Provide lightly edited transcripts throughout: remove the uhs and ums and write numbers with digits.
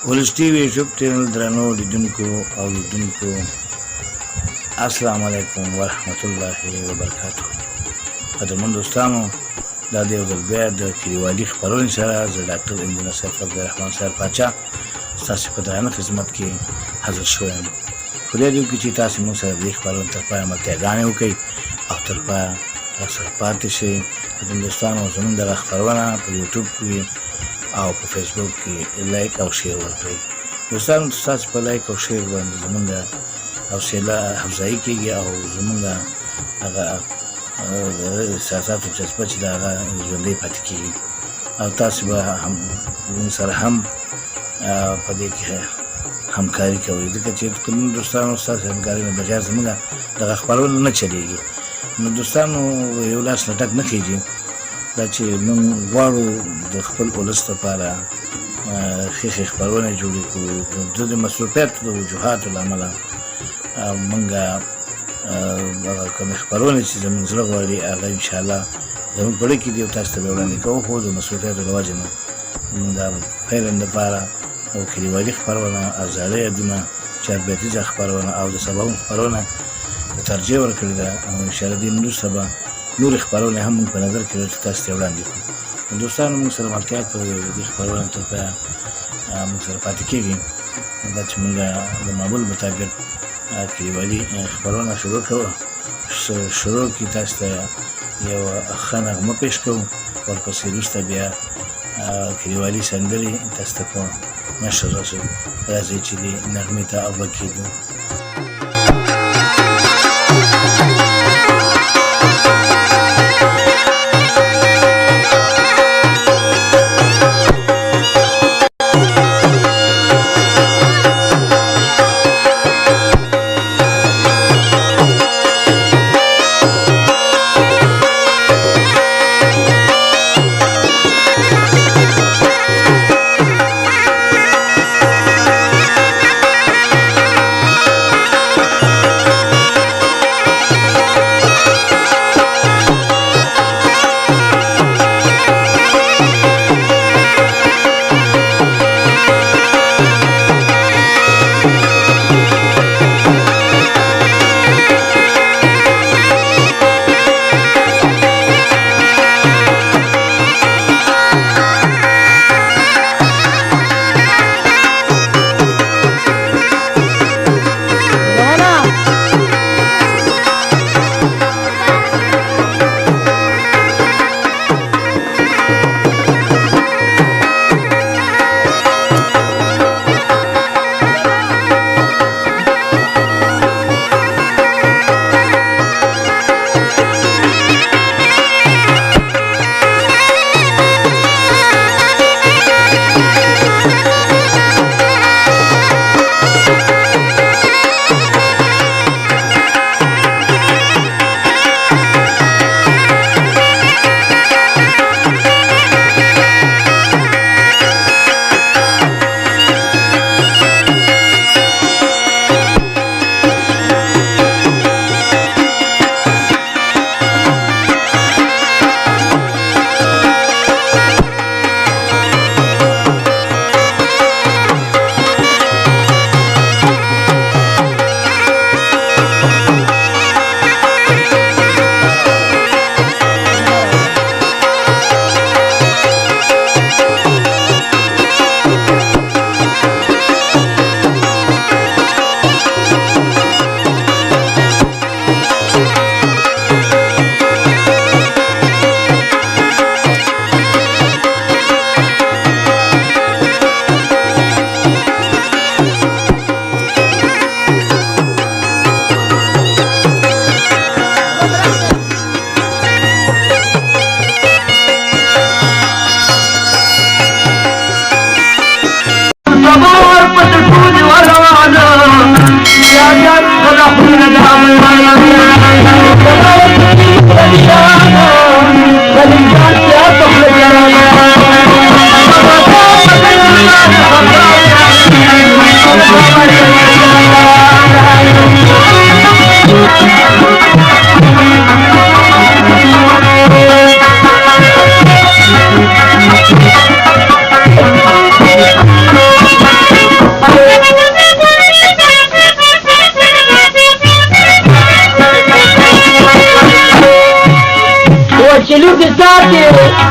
ولس ټي وي یوټیوب چینل درنو لیدونکو او لیدونکو السلام علیکم ورحمت الله وبرکاته. قدرمن دوستانو، دا د یو ځل بیا د کلیوالي خپرونې سره زه ډاکټر انجینر سید عبدالرحمن صاحب پاچا ستاسو په درانه خدمت کې حاضر شوی یم. خدای دې وکړي چې تاسو موږ سره د دې خپرونې تر پایه ملتیاګانې وکړئ او تر پایه راسره پاتې شئ. قدرمن دوستانو، زموږ دغه خپرونه په یوټیوب کې او په فیسبوک کې لایک او شیر ورکړئ. دوستانو، ستاسو په لایک او شیر باندې زموږ حوصله افزایي کېږي او زموږ هغه احساساتو جذبه چې د هغه ژوندی پاتې کېږي او تاسو به زموږ سره هم په دې کې همکاري کوئ، ځکه چې کوم دوستانو ستاسو همکاري نه بغیر زموږ دغه خپرونه نه چلېږي. نو دوستانو، یو لاس لټک نه کېږي دا چې موږ غواړو د خپل ولس لپاره ښې خپرونې جوړې کړو. د مصروفیاتو د وجوهاتو له امله موږ هغه کومې خپرونې چې زموږ زړه غواړي هغه انشاءالله زموږ په ډګه کې دي او تاسو ته به وړاندې کوو، خو د مصروفیاتو له وجې نه موږ د فعلا دپاره او کلیوالي خپرونه او زاړه یادونه چاربیتیزه خپرونه او د سباوون خپرونه ته ترجیح ورکړې ده او انشاءالله دې وروسته به نورې خپرونې هم موږ په نظر کې لرو چې تاسو ته وړاندې کړو. دوستانو، موږ سره ملتیا کوئ او د دې خپرونې تر پایه موږ سره پاتې کېږي. دا چې موږ د معمول مطابق کلیوالي خپرونه شروع کړي، تاسو ته یو ښه نغمه پیش کوو، ورپسې وروسته بیا کلیوالي سندرې تاسو ته په نشر رسو. راځئ چې دې نغمې ته اول کېږو.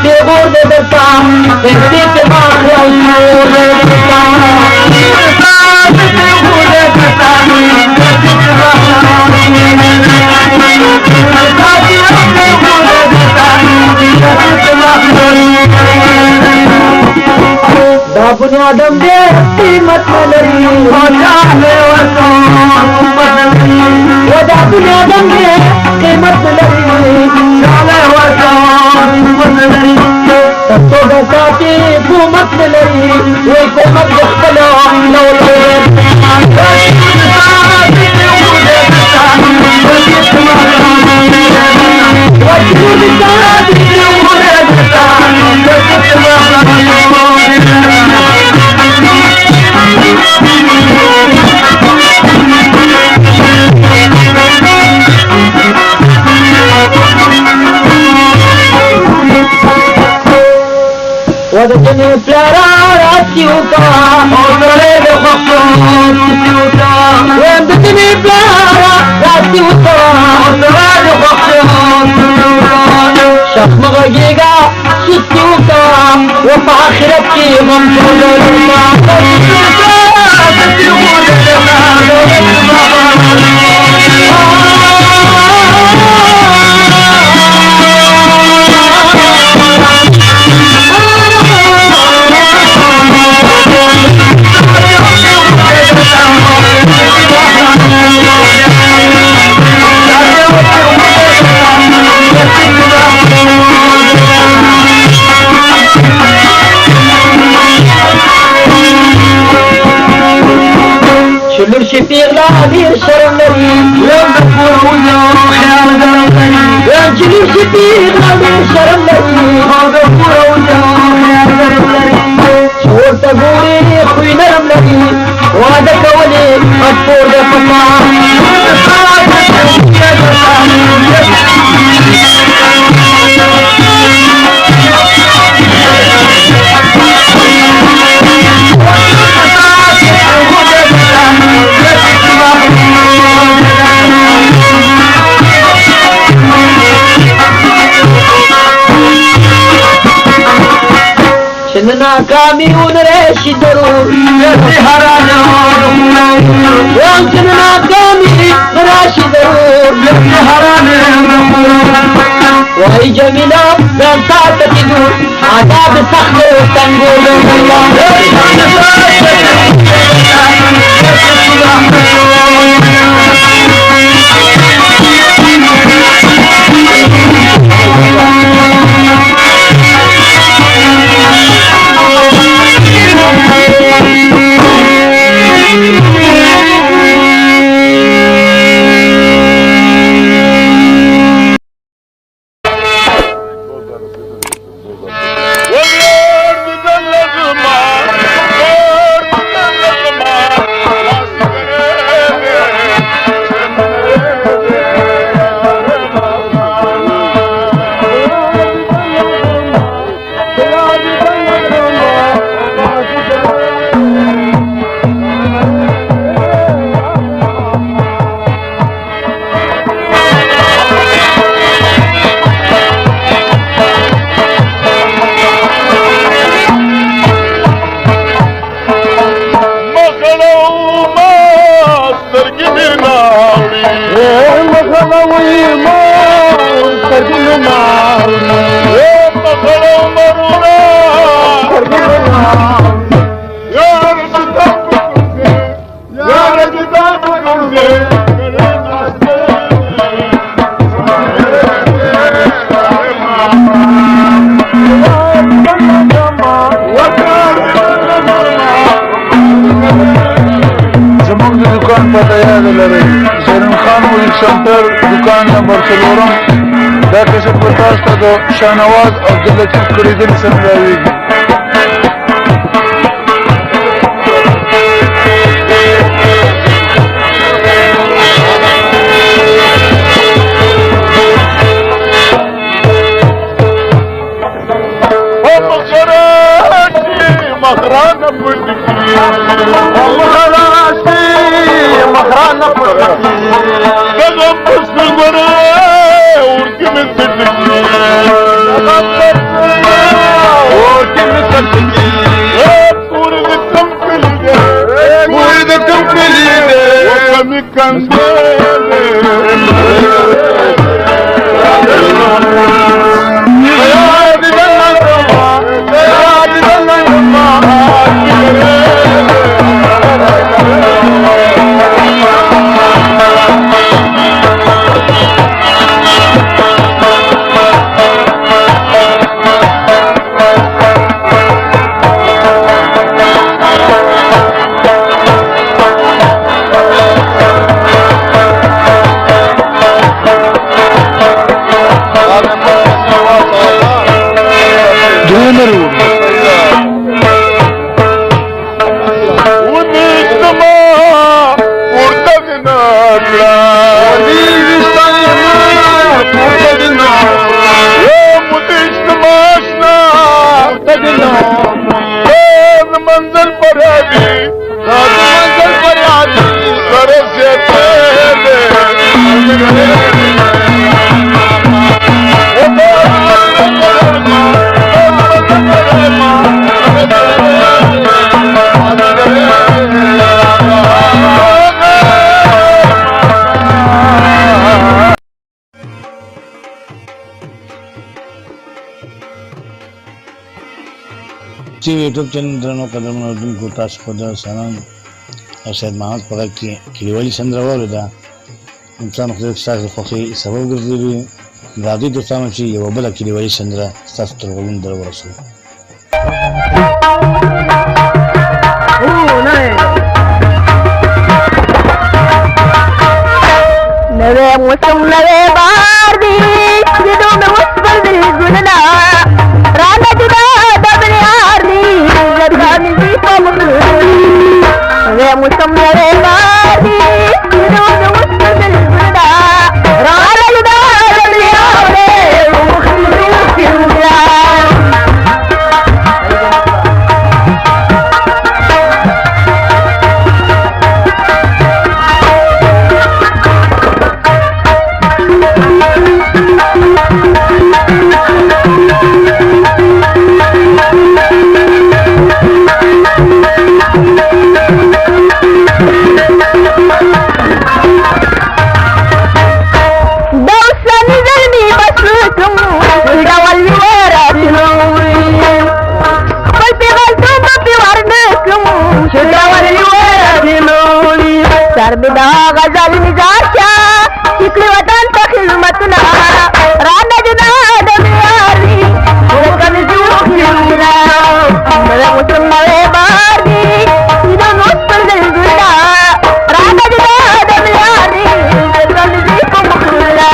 بيغور بدرسان تهديك ماخر وصور بدرسان بيغور بدرسان تهديك دا بنیادم دے قیمت لری وجاہے و دا بنیادم دے قیمت لری جاہے تبتو گساتی قومت لری وی قومت دخلو لولو ودجني بلارا راتيوكا وصلي بخصوص تيوكا ودجني بلارا راتيوكا وصلي بخصوص تيوكا شخ مغيقا ستيوكا وفي آخرتي غمتوكا شلور شفيق لا دير شرم لري يوم دفور وزور خيال درم لري يوم شلور شفيق لا دير شرم لري يوم دفور وزور خيال درم لري شور تقولي خوي نرم لري وعدك ولي مدفور دفتا ناکامی ونرشی ضرور یسی حرانا وانچن ناکامی نرشی ضرور یسی حرانا وہی جمیلہ رنسا تکیدور عذاب سخت تنگول سنٹر دکان نمبر 4 دا کیسٹ پرتاس تا دو شاہنواز عبداللطیف قریدن سنراویگی Gagam pastırları, urkümün sırtıklı. YouTube channel درنو قدرمنو اوریدونکو تاسو په د سلام او سید محمد په غږ کې کلیوالي سندره واورېده. انسان خدای ستاسو د خوښۍ سبب ګرځېدلي. راځئ دوستانو چې یوه بله کلیوالي سندره ستاسو تر غوږونو در ورسوو. نوی موسم نوی بار دی جدو میں وصفر دل گلنا رانا جدا دبن یار دی زدگانی دی پمکر نوی موسم نوی بار دی جدو میں وصفر دل گلنا رانا جدا دبن یار دی مخلص سنگلا सरबदा गजल निजाशा चिकली वतन तक खिदमतना राना जना दमियारी कभी झूठ निरा मेरा मुसलमान नवे बारी इधर मुस्तर दिल गुला राना जना दमियारी कभी झूठ मुखला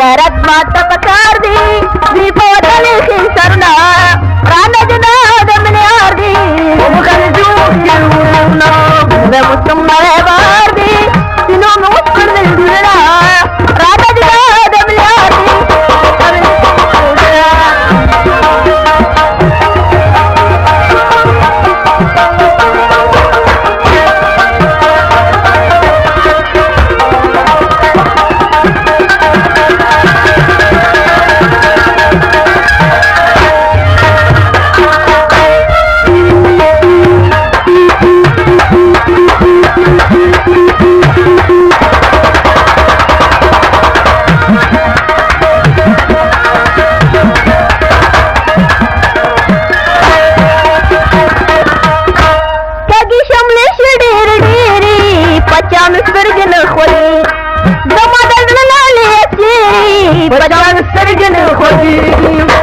Jarat mata pakar di podal sarna rana jana damne ardi bukan jurna me mutum mare bardi tino muskul dilna rana jana damne ardi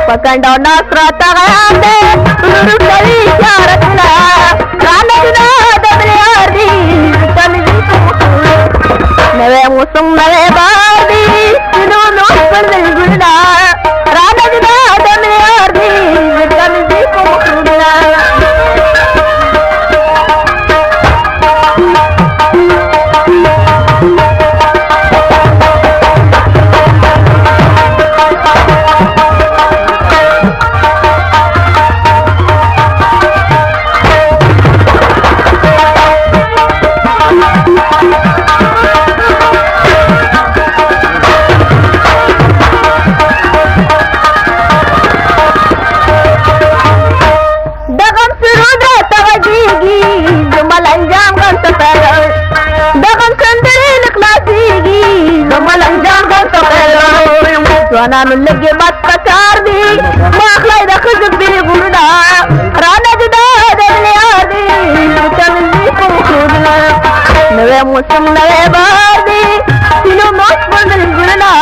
Pakanda nasra tagayande, lulu kali syaratna, rana juna damne ځوانانو لږې بد پکار دي واخلئ د ښځو پیغورونه رانه جدا د یار دي تنظیم په مخونه نوی موسم نوی بار دي سینو موس پر ګلونه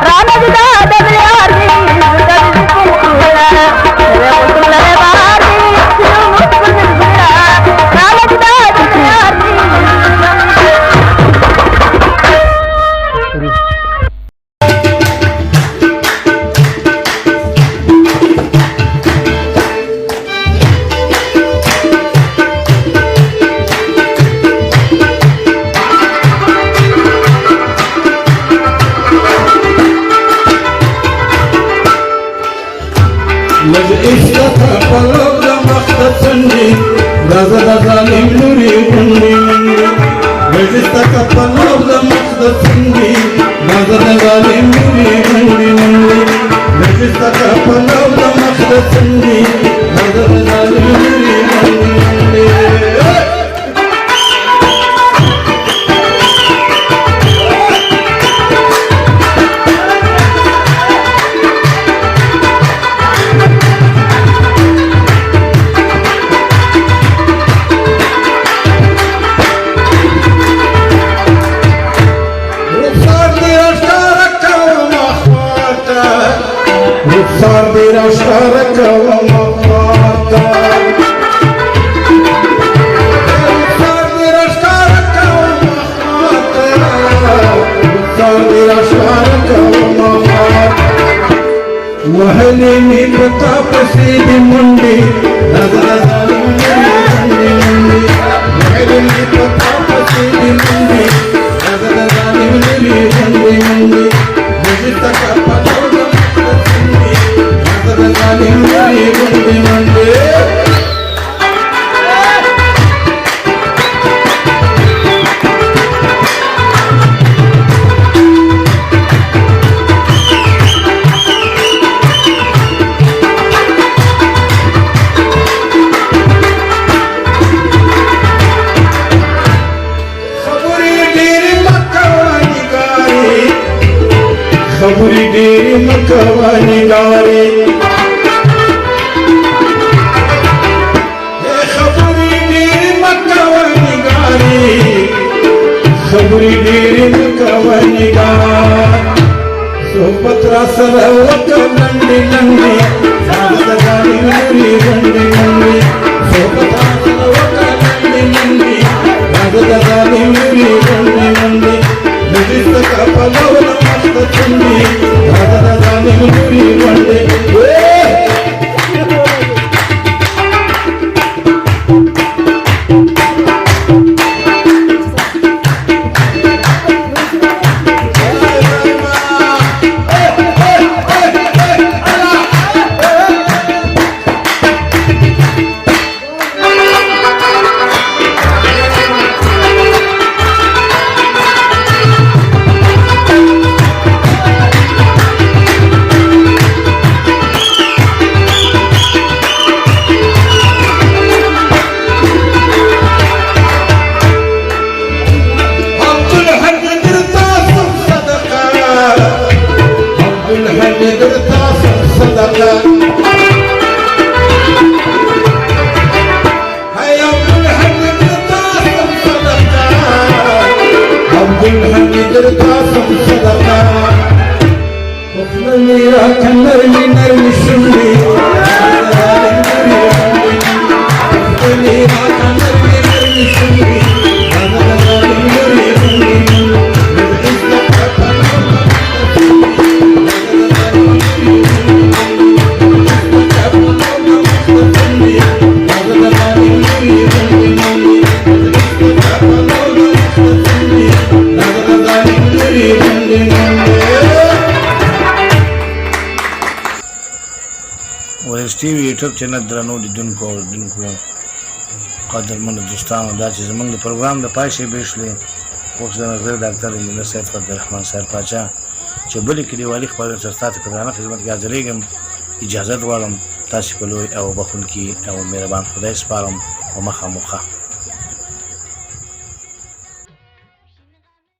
رانه جدا د یار دي تنظیم په مخونه نوی موسم نوی بار دي سینو موس پر ګلونه رانه جدا د یار دي Raza da zalim nuri hundi Rajista ka palab da maqsad sindi Raza da zalim nuri hundi Rajista ka palab da maqsad sindi Raza da zalim nuri hundi Sar bir aşkara kavamata Sar bir aşkara kavamata Sar bir aşkara kavamata Wahalini pata pasidi mundi Nazara zalim mundi Wahalini pata pasidi mundi Nazara zalim mundi Mujita kapata Khaburi deri makawani gari Khaburi deri makawani gari Khaburi deri makawani gari Sohbatra sara waka nandi nandi Zagata gari nuri nandi nandi Sohbatra sara waka nandi nandi Zagata gari nuri nandi nandi Nujista ka palawna maqsad sindi Zagata gari nuri nandi ټي.وي یوټیوب چینل درنو لیدونکو او اوریدونکو قدرمنو دوستانو دا چې زموږ د پروګرام د پای شی بشلې اوس د نظر ډاکټر انجینر سید عبدالرحمن صاحب پاچا چې بلې کلیوالي خپرونې سره ستاسو په درانه خدمت کې حاضرېږم اجازه غواړم تاسو په لوی او بخښونکي او مهربان خدای سپارم او مخامخه